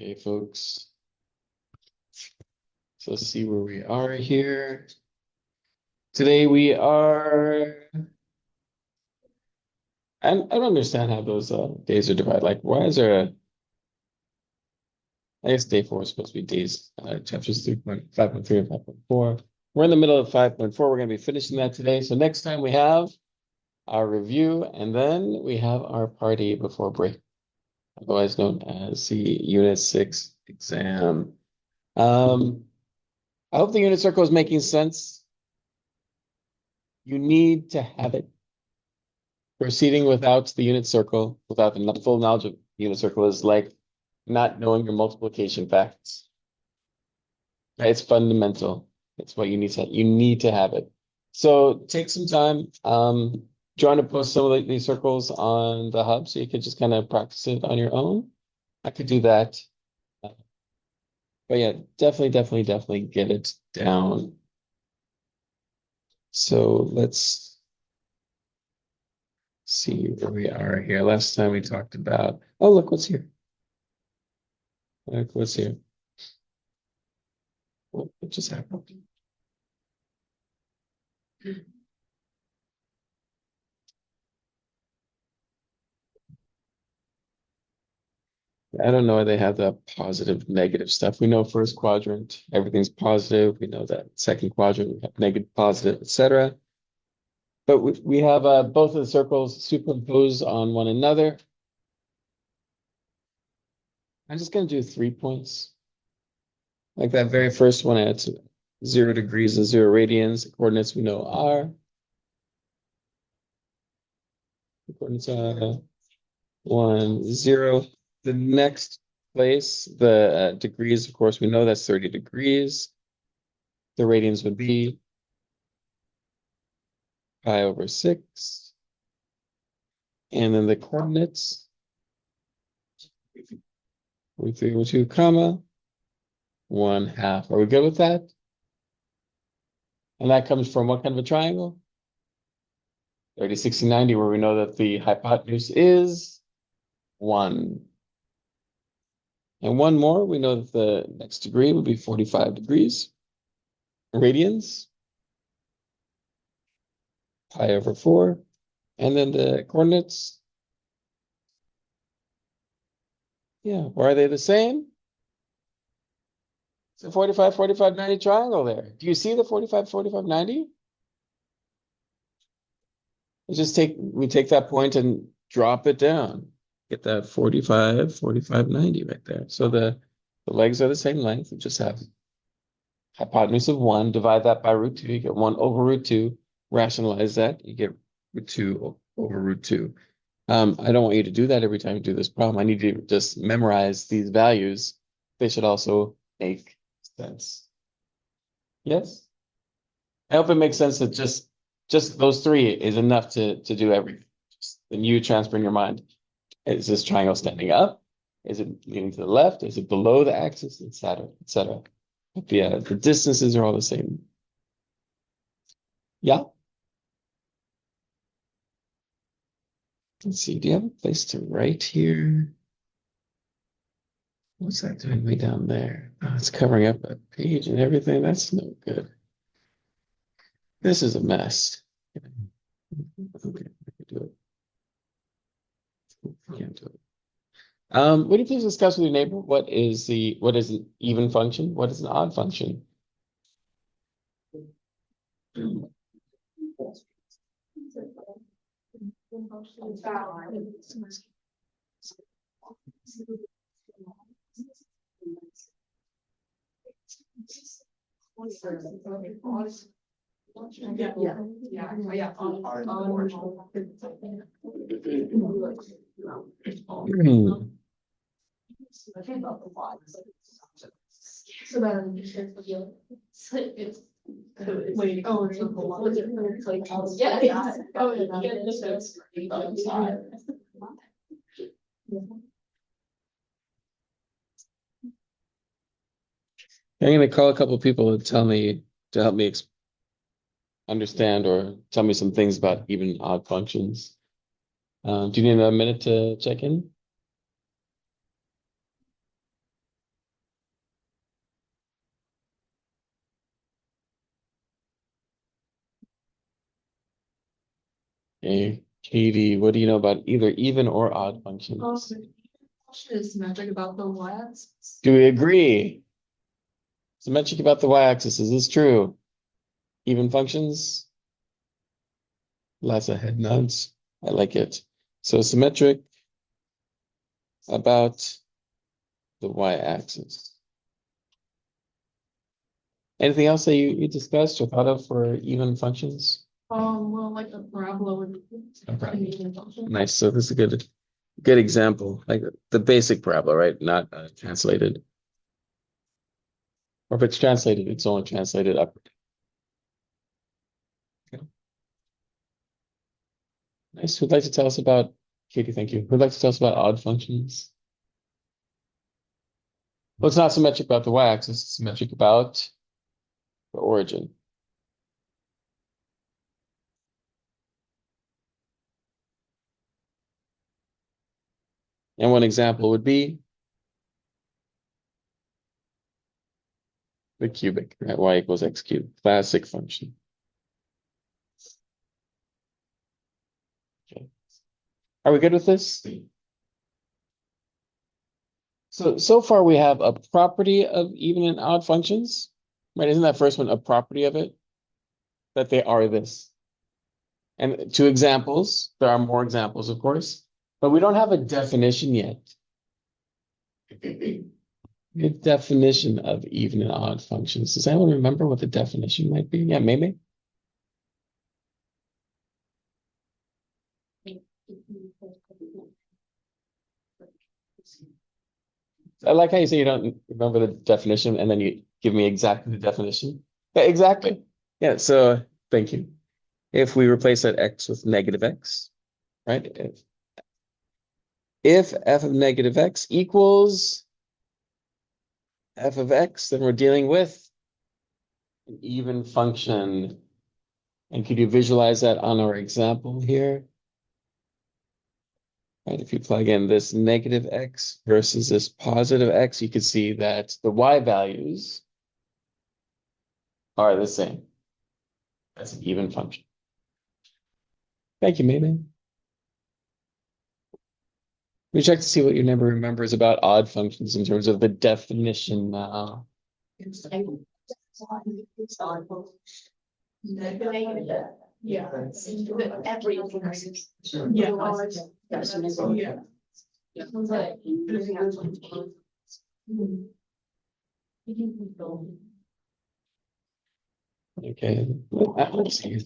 Okay, folks. So let's see where we are here. Today we are. I don't understand how those days are divided. Like, why is there a? I guess day 4 is supposed to be days, chapters 3.5.3 and 5.4. We're in the middle of 5.4. We're going to be finishing that today. So next time we have our review, and then we have our party before break, otherwise known as the Unit 6 exam. I hope the unit circle is making sense. You need to have it. Proceeding without the unit circle, without the full knowledge of the unit circle, is like not knowing your multiplication facts. It's fundamental. It's what you need to have it. So take some time. Trying to post some of these circles on the hub so you could just kind of practice it on your own. I could do that. But yeah, definitely get it down. So let's see where we are here. Last time we talked about, oh, look what's here. Look what's here. What just happened? I don't know why they have the positive, negative stuff. We know first quadrant, everything's positive. We know that second quadrant, we have negative, positive, etc. But we have both of the circles superimposed on one another. I'm just going to do 3 points. Like that very first one, I had 0 degrees and 0 radians. The coordinates we know are. The coordinates are 1, 0. The next place, the degrees, of course, we know that's 30 degrees. The radians would be pi over 6. And then the coordinates, 3 over 2, comma, 1/2. Are we good with that? And that comes from what kind of a triangle? 30, 60, 90, where we know that the hypotenuse is 1. And one more, we know that the next degree would be 45 degrees. Radians, pi over 4. And then the coordinates, yeah, why are they the same? It's a 45, 45, 90 triangle there. Do you see the 45, 45, 90? We take that point and drop it down. Get that 45, 45, 90 right there. So the legs are the same length. We just have hypotenuse of 1, divide that by root 2, you get 1 over root 2. Rationalize that, you get root 2 over root 2. I don't want you to do that every time you do this problem. I need you to just memorize these values. They should also make sense. Yes? I hope it makes sense that just those 3 is enough to do everything. Then you transfer in your mind. Is this triangle standing up? Is it leaning to the left? Is it below the axis, etc., etc.? The distances are all the same. Yeah. Let's see. Do you have a place to write here? What's that doing way down there? Oh, it's covering up a page and everything. That's no good. This is a mess. Okay, I can do it. I can't do it. Would you please discuss with your neighbor what is an even function? What is an odd function? Hmm. I'm going to call a couple people to help me understand or tell me some things about even odd functions. Do you need a minute to check in? Okay, Katie, what do you know about either even or odd functions? Is symmetric about the y-axis. Do we agree? Symmetric about the y-axis, is this true? Even functions? Lots of head nods. I like it. So symmetric about the y-axis. Anything else that you discussed or thought of for even functions? Well, like a parabola would be A parabola. an even function. Nice. So this is a good example, like the basic parabola, right? Not translated. Or if it's translated, it's only translated upward. Okay. Nice. Who'd like to tell us about, Katie, thank you. Who'd like to tell us about odd functions? Well, it's not symmetric about the y-axis, it's symmetric about the origin. And one example would be the cubic, right? Y equals x cubed, classic function. Okay. Are we good with this? So far we have a property of even and odd functions, right? Isn't that first one a property of it? That they are this. And two examples, there are more examples, of course, but we don't have a definition yet. A definition of even and odd functions. Does anyone remember what the definition might be? Yeah, maybe. I like how you say you don't remember the definition and then you give me exactly the definition. Yeah, exactly. Yeah, so thank you. If we replace that x with negative x, right? If f of negative x equals f of x, then we're dealing with an even function. And could you visualize that on our example here? Right, if you plug in this negative x versus this positive x, you can see that the y values are the same. That's an even function. Thank you, Mayman. We check to see what your neighbor remembers about odd functions in terms of the definition now. Yeah. Every Yeah. Okay. Let's see.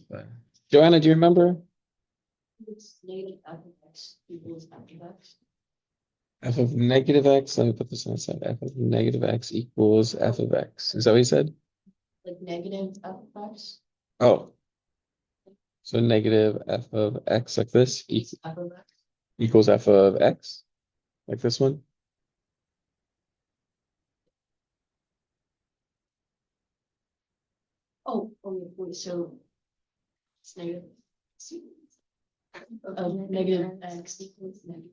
Joanna, do you remember? F of negative x, let me put this on the side. F of negative x equals f of x. Is that what you said? Like negative f of x. Oh. So negative f of x like this F of x. equals f of x, like this one. Oh, wait, so it's negative. Negative x equals negative.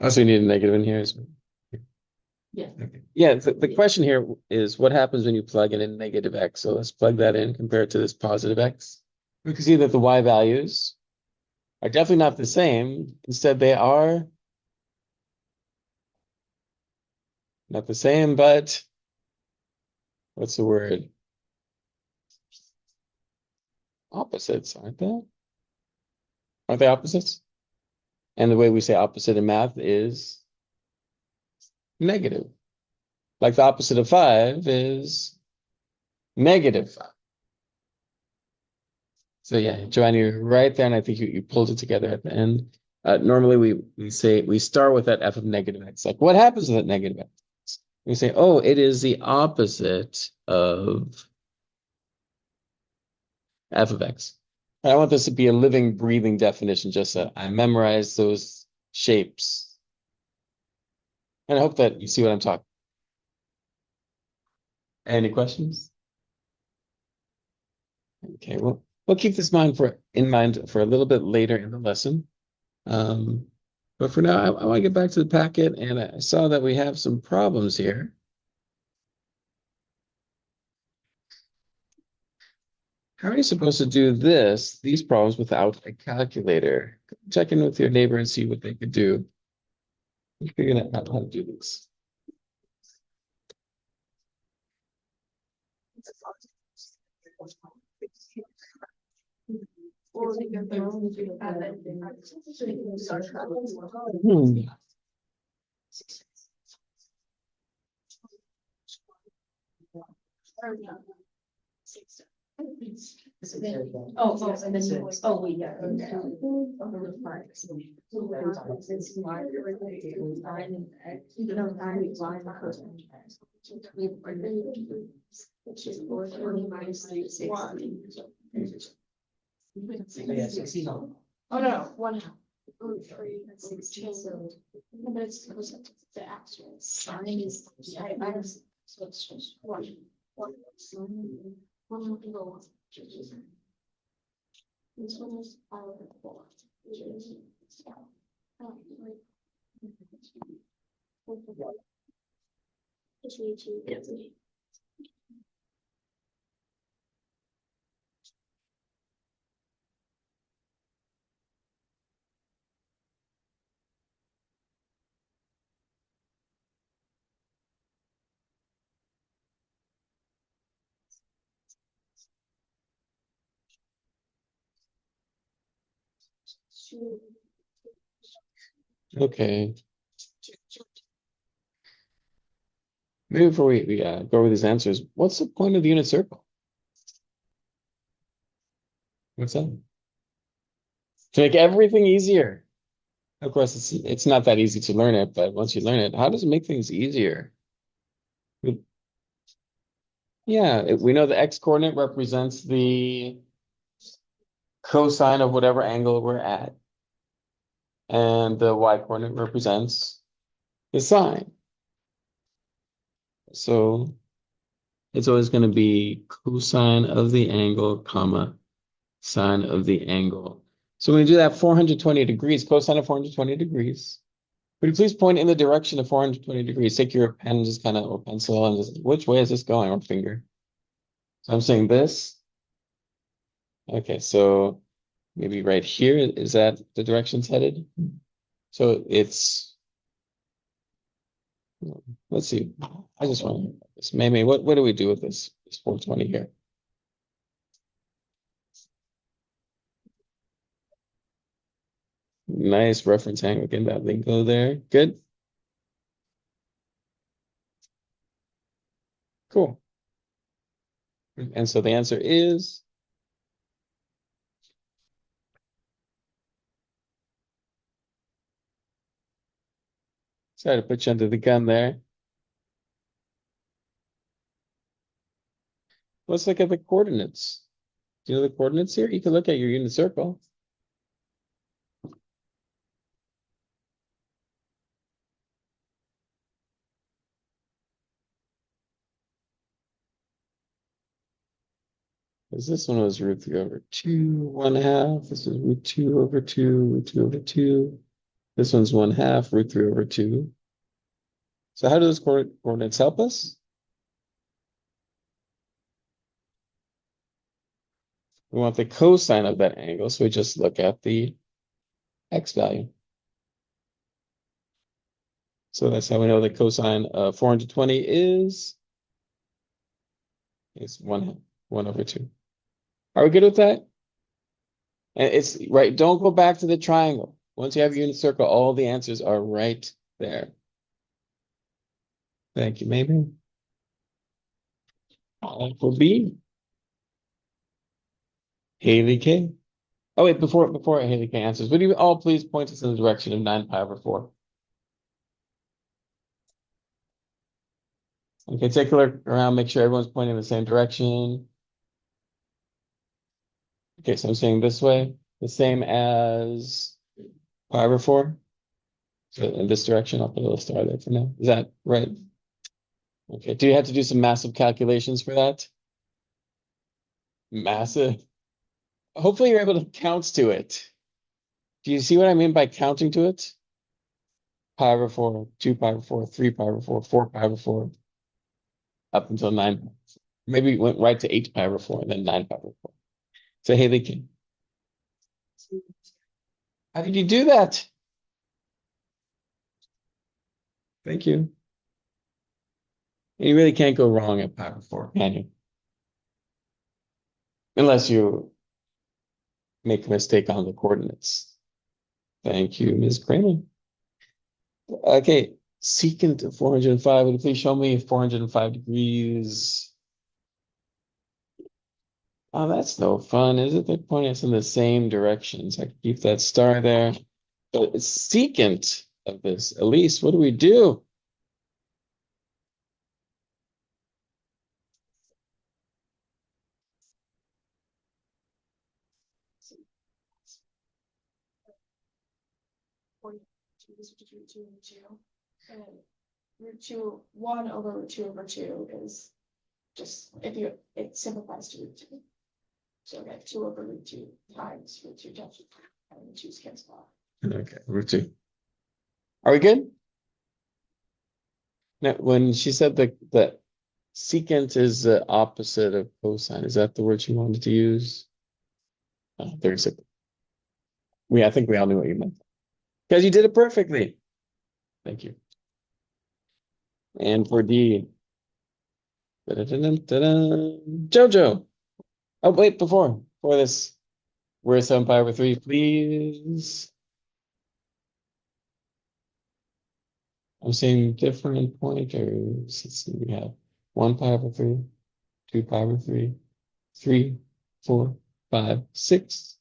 Oh, so you need a negative in here as well. Yeah. Okay. Yeah, the question here is what happens when you plug in a negative x? So let's plug that in compared to this positive x. We can see that the y values are definitely not the same. Instead, they are not the same, but what's the word? Opposites, aren't they? Aren't they opposites? And the way we say opposite in math is negative. Like the opposite of 5 is negative 5. So yeah, Joanne, you're right there, and I think you pulled it together at the end. Normally we say we start with that f of negative x. Like what happens with that negative x? We say, oh, it is the opposite of f of x. I want this to be a living, breathing definition, just so I memorize those shapes. And I hope that you see what I'm talking. Any questions? Okay, well, we'll keep this in mind for a little bit later in the lesson. But for now, I want to get back to the packet, and I saw that we have some problems here. How are you supposed to do these problems without a calculator? Check in with your neighbor and see what they could do. Figuring out how to do this. Or we can Hmm. And then, oh, wait, yeah. Which is 420 minus 360. Oh, no, 1/2. Root 3, that's 16. But it's the actual sign is, I minus, so it's just one. One little. This one is powerful. Just need to. Okay. Maybe before we go over these answers, what's the point of the unit circle? What's that? To make everything easier. Of course, it's not that easy to learn it, but once you learn it, how does it make things easier? Yeah, we know the x-coordinate represents the cosine of whatever angle we're at, and the y-coordinate represents the sine. So it's always going to be cosine of the angle, comma, sine of the angle. So when we do that 420 degrees, cosine of 420 degrees, would you please point in the direction of 420 degrees? Take your pen and just kind of, or pencil, and just, which way is this going, or finger? So I'm saying this. Okay, so maybe right here, is that the direction's headed? So it's, let's see. I just want to this. Maybe what do we do with this 420 here? Nice reference angle, getting that lingo there. Good. Cool. And so the answer is, sorry to put you under the gun there. Let's look at the coordinates. Do you know the coordinates here? You can look at your unit circle. Because this one was root 3 over 2, 1/2. This is root 2 over 2, root 2 over 2. This one's 1/2, root 3 over 2. So how do those coordinates help us? We want the cosine of that angle, so we just look at the x value. So that's how we know the cosine of 420 is 1 over 2. Are we good with that? And it's right. Don't go back to the triangle. Once you have your unit circle, all the answers are right there. Thank you, maybe. For B, Haley K. Oh wait, before Haley K answers, would you all please point us in the direction of 9 pi over 4? Okay, take a look around, make sure everyone's pointing in the same direction. Okay, so I'm saying this way, the same as pi over 4. So in this direction, I'll put a little star there for now. Is that right? Okay, do you have to do some massive calculations for that? Massive. Hopefully you're able to count to it. Do you see what I mean by counting to it? Pi over 4, 2 pi over 4, 3 pi over 4, 4 pi over 4, up until 9. Maybe it went right to 8 pi over 4 and then 9 pi over 4. Say, hey, they can. How did you do that? Thank you. You really can't go wrong at power four, can you? Unless you make a mistake on the coordinates. Thank you, Ms. Kramer. Okay, secant of 405. Would you please show me 405 degrees? Oh, that's no fun, is it? They're pointing us in the same direction. So I can keep that star there. But it's secant of this. Elise, what do we do? Is root two over two. And root two, 1 over root 2 over 2 is just, it simplifies to root 2. So we have 2 over root 2 times root 2 times root 2, and the 2's cancel off. Okay, root two. Are we good? Now, when she said that secant is the opposite of cosine, is that the word she wanted to use? Oh, there's a. I think we all knew what you meant. Because you did it perfectly. Thank you. And for D. Jojo. Oh, wait, before this, where's 7 pi over 3, please? I'm saying different pointers. Let's see, we have 1 pi over 3, 2 pi over 3, 3, 4, 5, 6,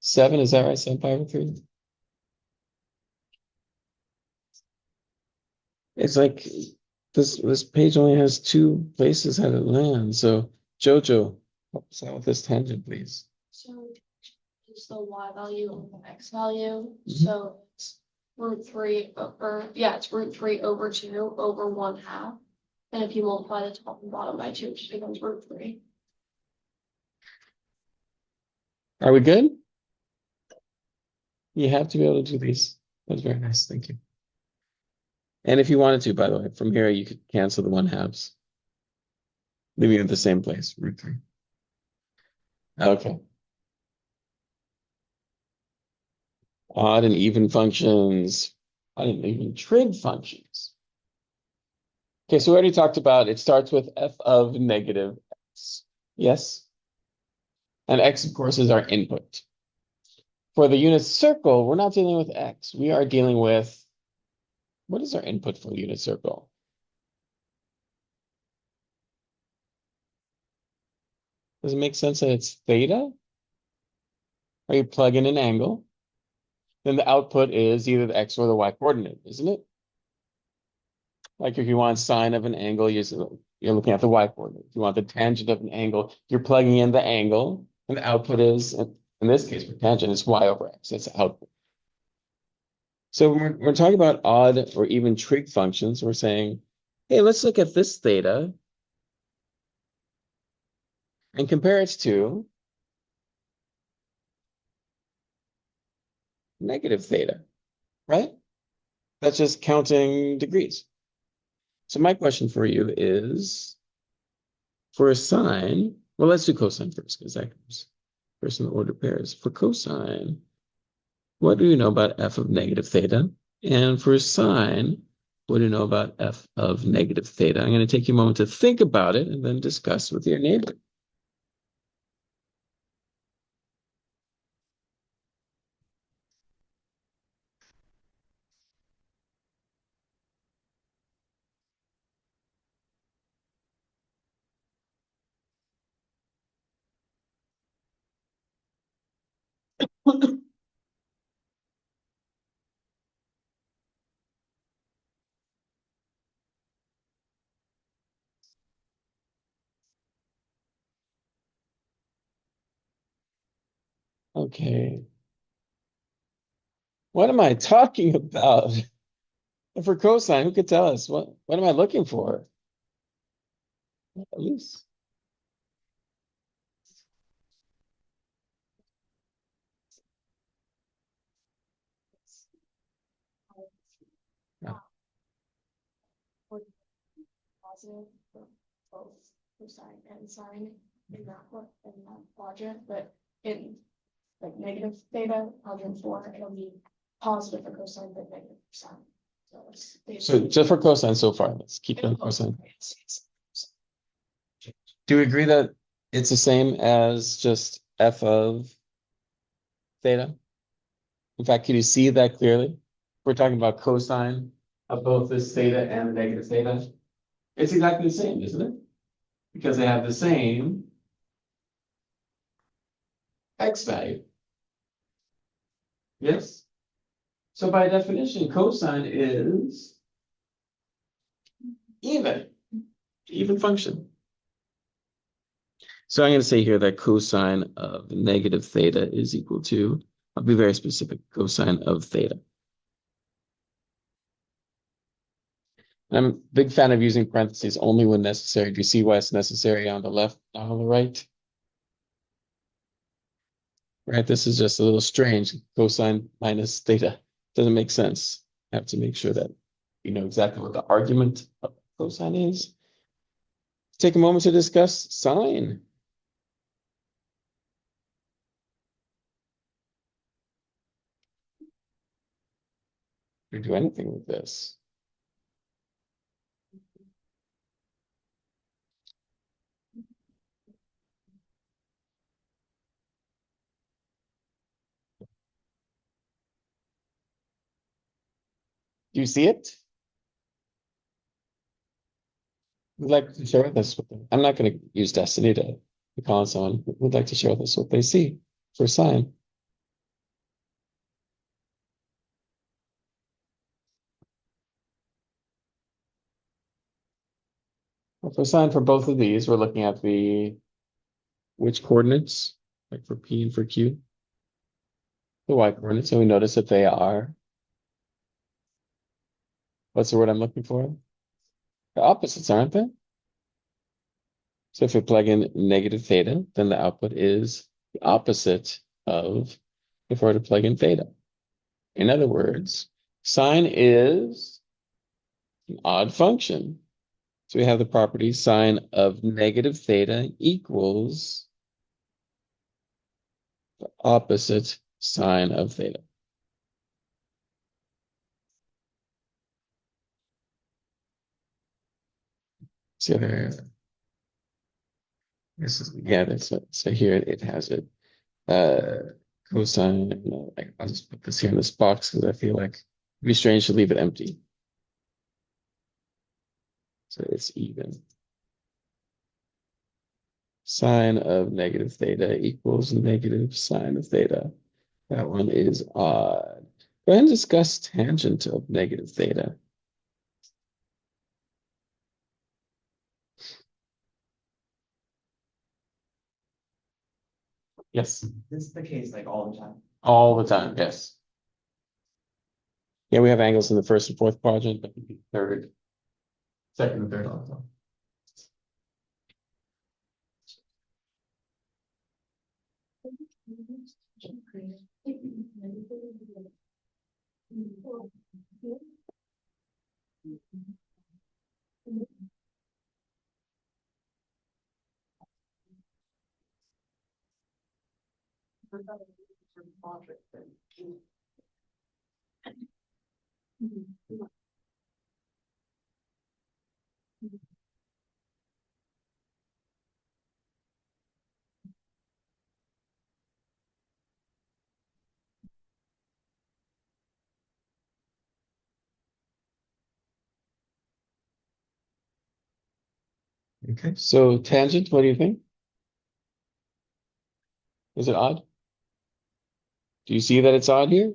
7. Is that right? 7 pi over 3? It's like this page only has 2 places that it lands. So Jojo, help us out with this tangent, please. So use the y value and the x value. Mhm. So it's root 3 over, it's root 3 over 2 over 1/2. And if you multiply the top and bottom by 2, it just becomes root 3. Are we good? You have to be able to do these. That's very nice. Thank you. And if you wanted to, by the way, from here, you could cancel the 1/2s, leaving it at the same place, root 3. Okay. Odd and even functions, odd and even trig functions. Okay, so we already talked about it starts with f of negative x. Yes? And x, of course, is our input. For the unit circle, we're not dealing with x. We are dealing with, what is our input for the unit circle? Does it make sense that it's theta? Or you plug in an angle, then the output is either the x or the y coordinate, isn't it? Like if you want sine of an angle, you're looking at the y coordinate. If you want the tangent of an angle, you're plugging in the angle, and the output is, in this case, for tangent, it's y over x. That's the output. So when we're talking about odd or even trig functions, we're saying, hey, let's look at this theta and compare it to negative theta, right? That's just counting degrees. So my question for you is, for a sine, well, let's do cosine first, because that comes first in the order pairs. For cosine, what do you know about f of negative theta? And for sine, what do you know about f of negative theta? I'm going to take you a moment to think about it and then discuss with your neighbor. Okay. What am I talking about? For cosine, who could tell us? What am I looking for? At least. Yeah. Positive for both cosine and sine in that quadrant, but in like negative theta, 104, it'll be positive for cosine, but negative for sine. So it's So basically. just for cosine so far, let's keep it on cosine. It's- Do we agree that it's the same as just f of theta? In fact, can you see that clearly? We're talking about cosine of both this theta and negative theta. It's exactly the same, isn't it? Because they have the same x value. Yes? So by definition, cosine is even function. So I'm going to say here that cosine of negative theta is equal to, I'll be very specific, cosine of theta. I'm a big fan of using parentheses only when necessary. Do you see why it's necessary on the left, not on the right? Right, this is just a little strange. Cosine minus theta doesn't make sense. I have to make sure that you know exactly what the argument of cosine is. Let's take a moment to discuss sine. Or do anything with this. Do you see it? Would like to share with us what I'm not going to use destiny to call on someone who would like to share with us what they see for sine. Well, for sine for both of these, we're looking at the which coordinates, like for P and for Q, the y coordinates, and we notice that they are, what's the word I'm looking for? The opposites, aren't they? So if we plug in negative theta, then the output is the opposite of if we were to plug in theta. In other words, sine is an odd function. So we have the property sine of negative theta equals the opposite sine of theta. So there, this is, yeah, that's it. So here it has it. Cosine, I'll just put this here in this box because I feel like it'd be strange to leave it empty. So it's even. Sine of negative theta equals negative sine of theta. That one is odd. Go ahead and discuss tangent of negative theta. Yes. This is the case like all the time. All the time, yes. Yeah, we have angles in the first and fourth quadrant, but third, second and third also. Okay, so tangent, what do you think? Is it odd? Do you see that it's odd here?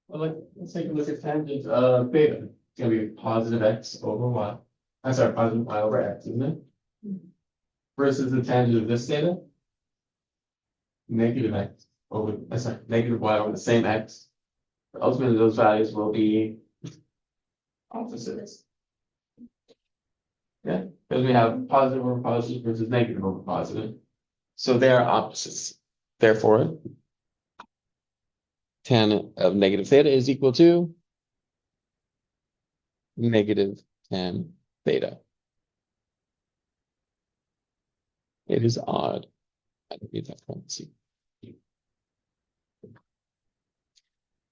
Well, let's take a look at tangent of theta. It's gonna be positive x over y. I'm sorry, positive y over x, isn't it? Versus the tangent of this theta, negative x over, sorry, negative y over the same x. Ultimately, those values will be opposites. Yeah, because we have positive over positive versus negative over positive. So they are opposites. Therefore, tan of negative theta is equal to negative tan theta. It is odd. I don't need that parenthesis.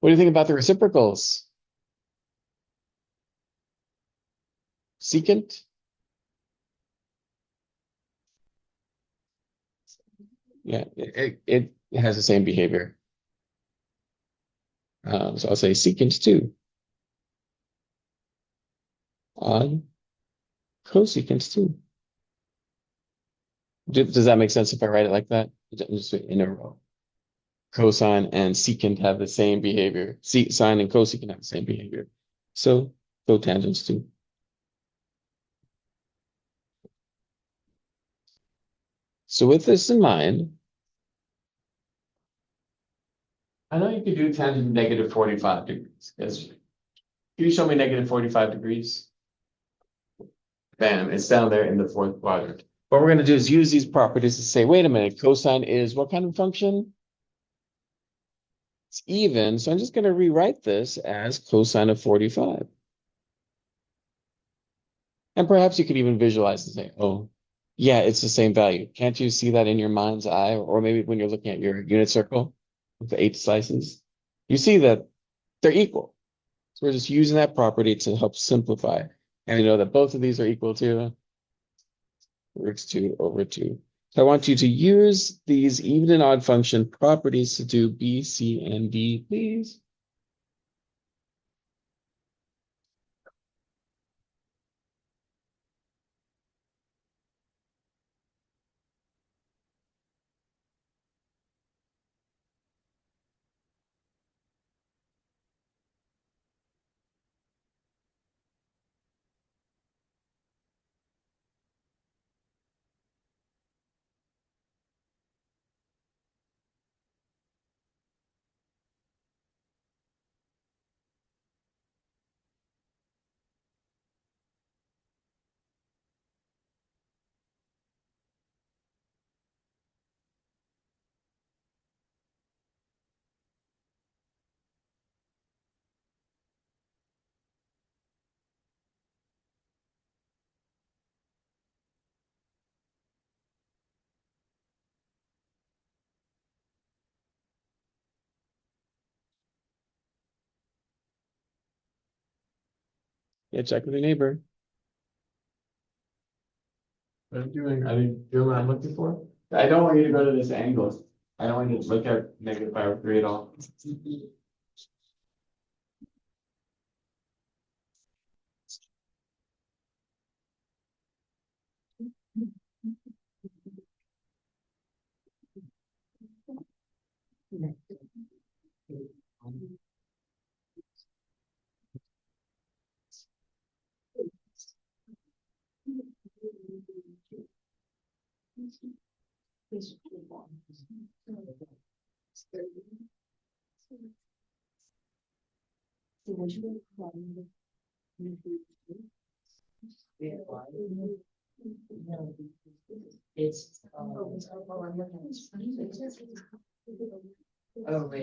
What do you think about the reciprocals? Secant? Yeah, it has the same behavior. So I'll say secant 2 on cosecant 2. Does that make sense if I write it like that? Just in a row. Cosine and secant have the same behavior. Sine and cosecant have the same behavior. So cotangents too. So with this in mind, I know you could do tangent negative 45 degrees. Can you show me negative 45 degrees? Bam, it's down there in the fourth quadrant. What we're going to do is use these properties to say, wait a minute, cosine is what kind of function? It's even, so I'm just going to rewrite this as cosine of 45. And perhaps you could even visualize and say, oh, yeah, it's the same value. Can't you see that in your mind's eye? Or maybe when you're looking at your unit circle with the 8 slices, you see that they're equal. So we're just using that property to help simplify. And we know that both of these are equal to roots 2 over 2. So I want you to use these even and odd function properties to do B, C, and D, please. Yeah, check with your neighbor. What I'm doing, are you doing what I'm looking for? I don't want you to go to this angle. I don't want you to look at negative 5 over 3 at all. It's. Oh, wait.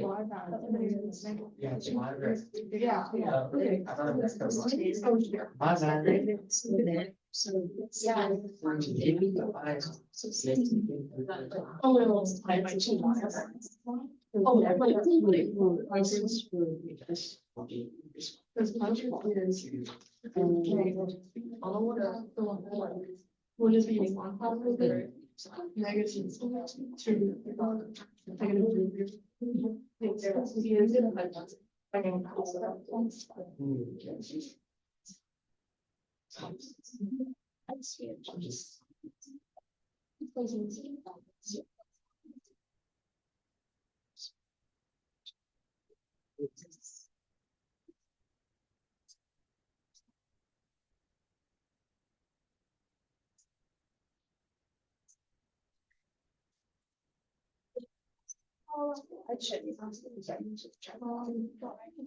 Yeah, it's Margaret. Yeah. I thought it was my bad. Yeah. Maybe the eyes. Oh, well, it's my two. Oh, yeah, like, This budget is. Okay. All of the one. Will just be one positive. Negative. Two. Negative.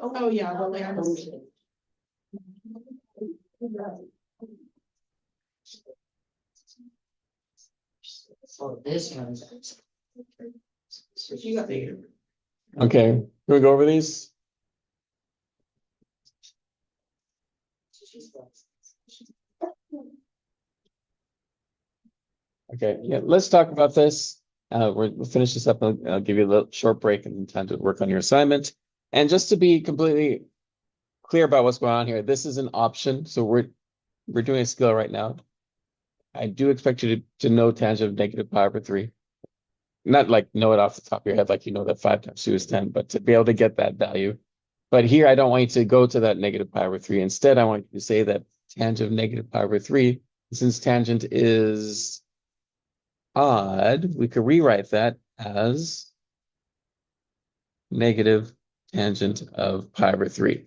Oh, yeah, well, like, I was. So this one's. So you got the. Okay, can we go over these? Okay, yeah, let's talk about this. we'll finish this up. I'll give you a little short break and time to work on your assignment. And just to be completely clear about what's going on here, this is an option. So we're doing a skill right now. I do expect you to know tangent of negative pi over 3. Not like know it off the top of your head, like you know that 5 times 2 is 10, but to be able to get that value. But here, I don't want you to go to that negative pi over 3. Instead, I want you to say that tangent of negative pi over 3, since tangent is odd, we could rewrite that as negative tangent of pi over 3.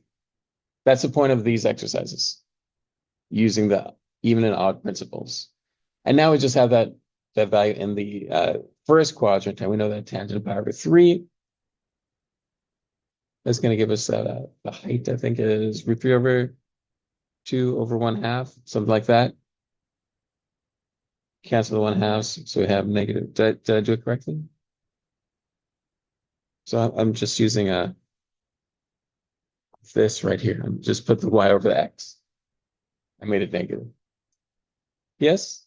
That's the point of these exercises, using the even and odd principles. And now we just have that value in the first quadrant, and we know that tangent of pi over 3 is going to give us the height, I think, is root 3 over 2 over 1/2, something like that. Cancel the 1/2, so we have negative. Did I do it correctly? So I'm just using this right here. I'm just put the y over the x. I made it negative. Yes?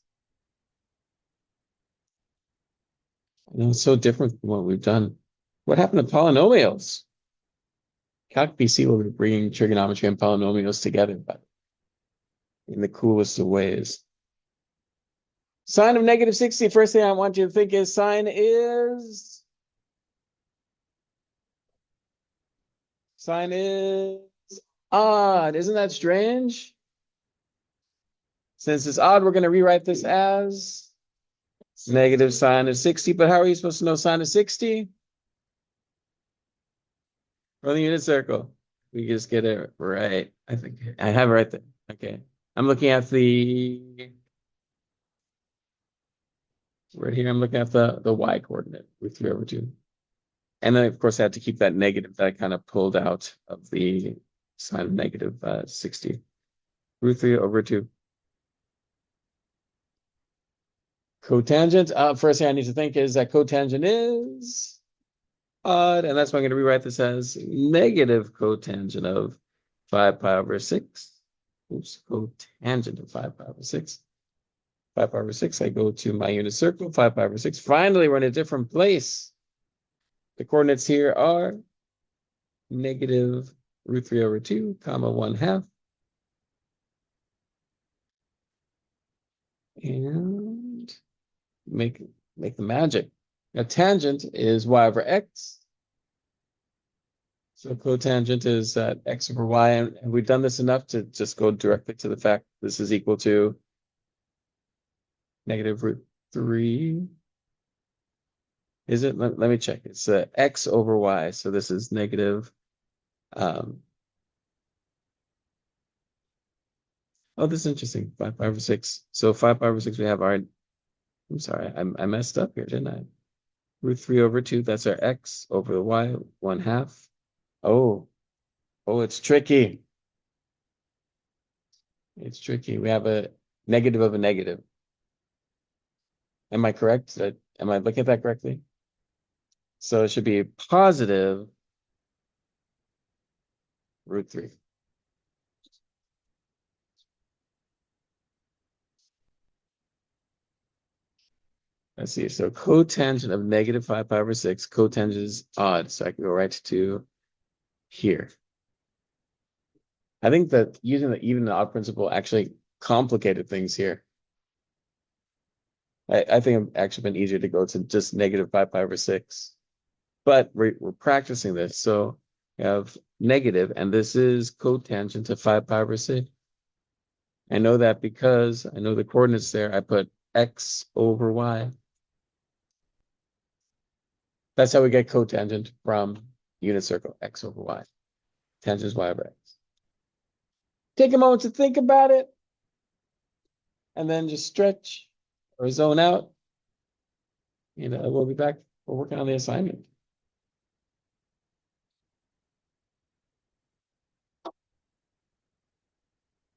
I know it's so different from what we've done. What happened to polynomials? Calc PC will be bringing trigonometry and polynomials together, but in the coolest of ways. Sine of negative 60, first thing I want you to think is sine is odd. Isn't that strange? Since it's odd, we're going to rewrite this as negative sine of 60. But how are you supposed to know sine of 60? From the unit circle. We just get it right. I think I have it right there. Okay. I'm looking at right here. I'm looking at the y coordinate with 3 over 2. And then, of course, I had to keep that negative that I kind of pulled out of the sine of negative 60. Root 3 over 2. Cotangent. First thing I need to think is that cotangent is odd. And that's why I'm going to rewrite this as negative cotangent of 5 pi over 6. Oops, cotangent of 5 pi over 6. 5 pi over 6, I go to my unit circle, 5 pi over 6. Finally, we're in a different place. The coordinates here are negative root 3 over 2, comma 1/2. And make the magic. Now, tangent is y over x. So cotangent is x over y. And we've done this enough to just go directly to the fact this is equal to negative root 3. Is it? Let me check. It's x over y. So this is negative. Oh, this is interesting. 5 pi over 6. So 5 pi over 6, we have our. I'm sorry, I messed up here, didn't I? Root 3 over 2, that's our x over the y, 1/2. Oh, it's tricky. It's tricky. We have a negative of a negative. Am I correct? Am I looking at that correctly? So it should be positive root 3. Let's see. So cotangent of negative 5 pi over 6, cotangent is odd. So I can go right to here. I think that using the even and odd principle actually complicated things here. I think it's actually been easier to go to just negative 5 pi over 6. But we're practicing this. So we have negative, and this is cotangent to 5 pi over 6. I know that because I know the coordinates there. I put x over y. That's how we get cotangent from unit circle, x over y. Tangent is y over x. Take a moment to think about it, and then just stretch or zone out. We'll be back. We're working on the assignment.